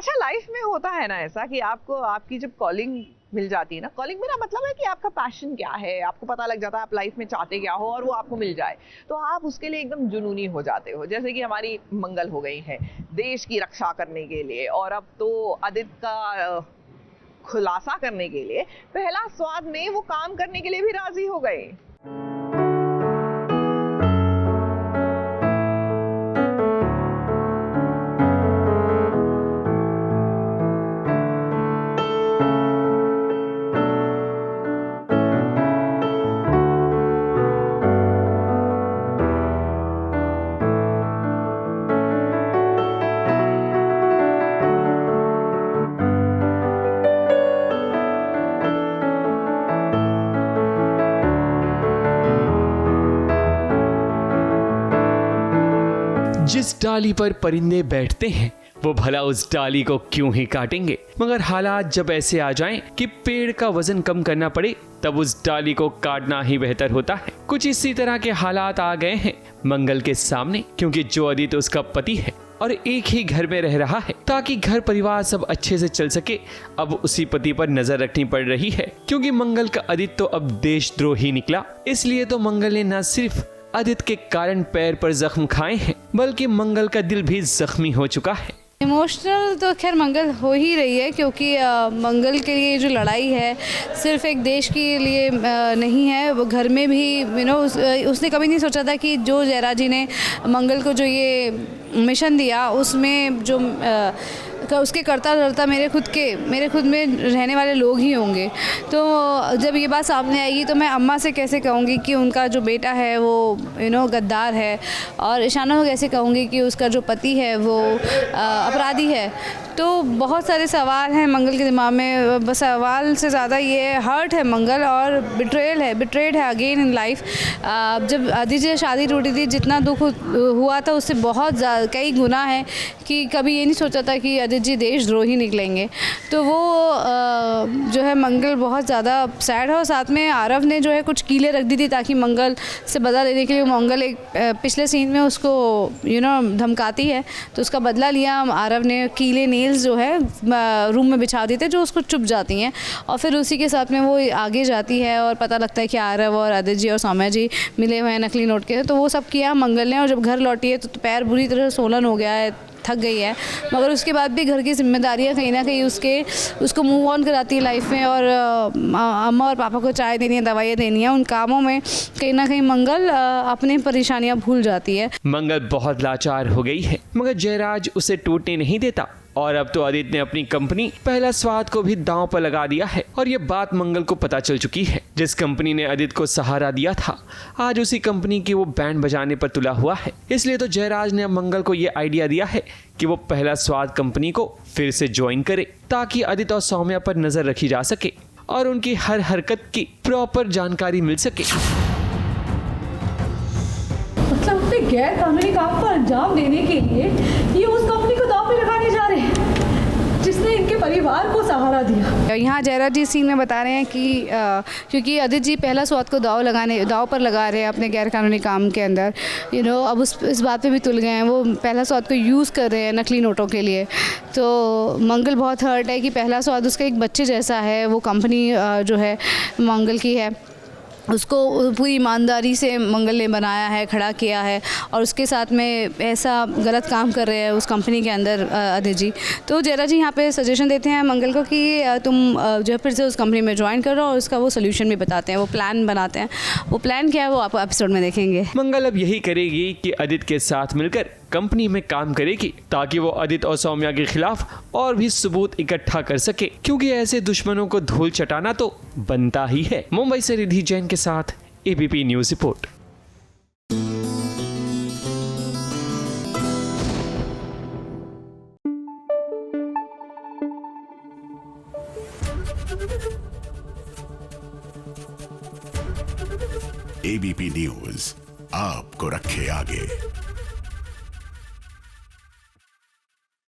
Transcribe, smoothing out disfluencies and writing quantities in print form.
अच्छा, लाइफ में होता है ना ऐसा कि आपको आपकी जब कॉलिंग मिल जाती है ना, कॉलिंग मेरा मतलब है कि आपका पैशन क्या है, आपको पता लग जाता है आप लाइफ में चाहते क्या हो और वो आपको मिल जाए, तो आप उसके लिए एकदम जुनूनी हो जाते हो। जैसे कि हमारी मंगल हो गई है देश की रक्षा करने के लिए, और अब तो आदित्य का खुलासा करने के लिए पहला स्वाद में वो काम करने के लिए भी राजी हो गए। जिस डाली पर परिंदे बैठते हैं वो भला उस डाली को क्यों ही काटेंगे, मगर हालात जब ऐसे आ जाएं कि पेड़ का वजन कम करना पड़े तब उस डाली को काटना ही बेहतर होता है। कुछ इसी तरह के हालात आ गए हैं मंगल के सामने, क्योंकि जो आदित्य उसका पति है और एक ही घर में रह रहा है, ताकि घर परिवार सब अच्छे से चल सके, अब उसी पति पर नजर रखनी पड़ रही है। क्योंकि मंगल का आदित्य तो अब देशद्रोही निकला, इसलिए तो मंगल ने न सिर्फ आदित्य के कारण पैर पर जख्म खाए हैं, बल्कि मंगल का दिल भी जख्मी हो चुका है। इमोशनल तो खैर मंगल हो ही रही है, क्योंकि मंगल के लिए जो लड़ाई है सिर्फ एक देश के लिए नहीं है, वो घर में भी उसने कभी नहीं सोचा था कि जो जयराज जी ने मंगल को जो ये मिशन दिया उसमें जो उसके करता धरता मेरे खुद में रहने वाले लोग ही होंगे। तो जब ये बात सामने आएगी तो मैं अम्मा से कैसे कहूँगी कि उनका जो बेटा है वो गद्दार है, और ईशाना को कैसे कहूँगी कि उसका जो पति है वो अपराधी है। तो बहुत सारे सवाल हैं मंगल के दिमाग में, बस सवाल से ज़्यादा ये हर्ट है मंगल, और बिट्रेड है अगेन इन लाइफ। जब आदित्य से शादी टूटी थी, जितना दुख हुआ था उससे बहुत कई गुना है कि कभी ये नहीं सोचा था कि आदित्य जी देशद्रोही निकलेंगे। तो वो जो है मंगल बहुत ज़्यादा सैड है, और साथ में आरव ने जो है कुछ कीलें रख दी थी ताकि मंगल से बदला लेने के लिए। मंगल एक पिछले सीन में उसको धमकाती है, तो उसका बदला लिया आरव ने, कीले नेल्स जो है रूम में बिछा देते जो उसको चुभ जाती हैं, और फिर उसी के साथ में वो आगे जाती है और पता लगता है कि आरव और आदित्य जी और सौम्या जी मिले हुए हैं नकली नोट के। तो वो सब किया मंगल ने, और जब घर लौटी है तो पैर बुरी तरह सोलन हो गया है, थक गई है, मगर उसके बाद भी घर की जिम्मेदारियां कहीं ना कहीं उसको मूव ऑन कराती है लाइफ में, और अम्मा और पापा को चाय देनी है, दवाइयाँ देनी है, उन कामों में कहीं ना कहीं मंगल अपनी परेशानियां भूल जाती है। मंगल बहुत लाचार हो गई है, मगर जयराज उसे टूटने नहीं देता, और अब तो आदित्य ने अपनी कंपनी पहला स्वाद को भी दांव पर लगा दिया है। और ये बात मंगल को पता चल चुकी है। जिस कंपनी ने आदित्य को सहारा दिया था, आज उसी कंपनी की वो बैंड बजाने पर तुला हुआ है। इसलिए तो जयराज ने अब मंगल को ये आइडिया दिया है कि वो पहला स्वाद कंपनी को फिर से ज्वाइन करे, ताकि आदित्य और सौम्या पर नजर रखी जा सके और उनकी हर हरकत की प्रॉपर जानकारी मिल सके। मतलब अपने गैर कानूनी काम को अंजाम देने के लिए ये उस कंपनी को दांव पे लगाने जा रहे हैं जिसने इनके परिवार को सहारा दिया। यहाँ जयराज जी सीन में बता रहे हैं कि क्योंकि आदित्य जी पहला स्वाद को दाव पर लगा रहे हैं अपने गैर कानूनी काम के अंदर, अब इस बात पे भी तुल गए हैं। वो पहला स्वाद को यूज़ कर रहे हैं नकली नोटों के लिए। तो मंगल बहुत हर्ट है कि पहला स्वाद उसका एक बच्चे जैसा है, वो कंपनी जो है मंगल की है, उसको पूरी ईमानदारी से मंगल ने बनाया है, खड़ा किया है, और उसके साथ में ऐसा गलत काम कर रहे हैं उस कंपनी के अंदर आदित्य जी। तो जयराज जी यहाँ पे सजेशन देते हैं मंगल को कि तुम जो है फिर से उस कंपनी में ज्वाइन करो, और उसका वो सोल्यूशन भी बताते हैं, वो प्लान बनाते हैं। वो प्लान क्या है वो आप एपिसोड में देखेंगे। मंगल अब यही करेगी कि आदित्य के साथ मिलकर कंपनी में काम करेगी, ताकि वो आदित्य और सौम्या के खिलाफ और भी सबूत इकट्ठा कर सके, क्योंकि ऐसे दुश्मनों को धूल चटाना तो बनता ही है। मुंबई से रिद्धि जैन के साथ ABP news report. ABP news आपको रखे आगे।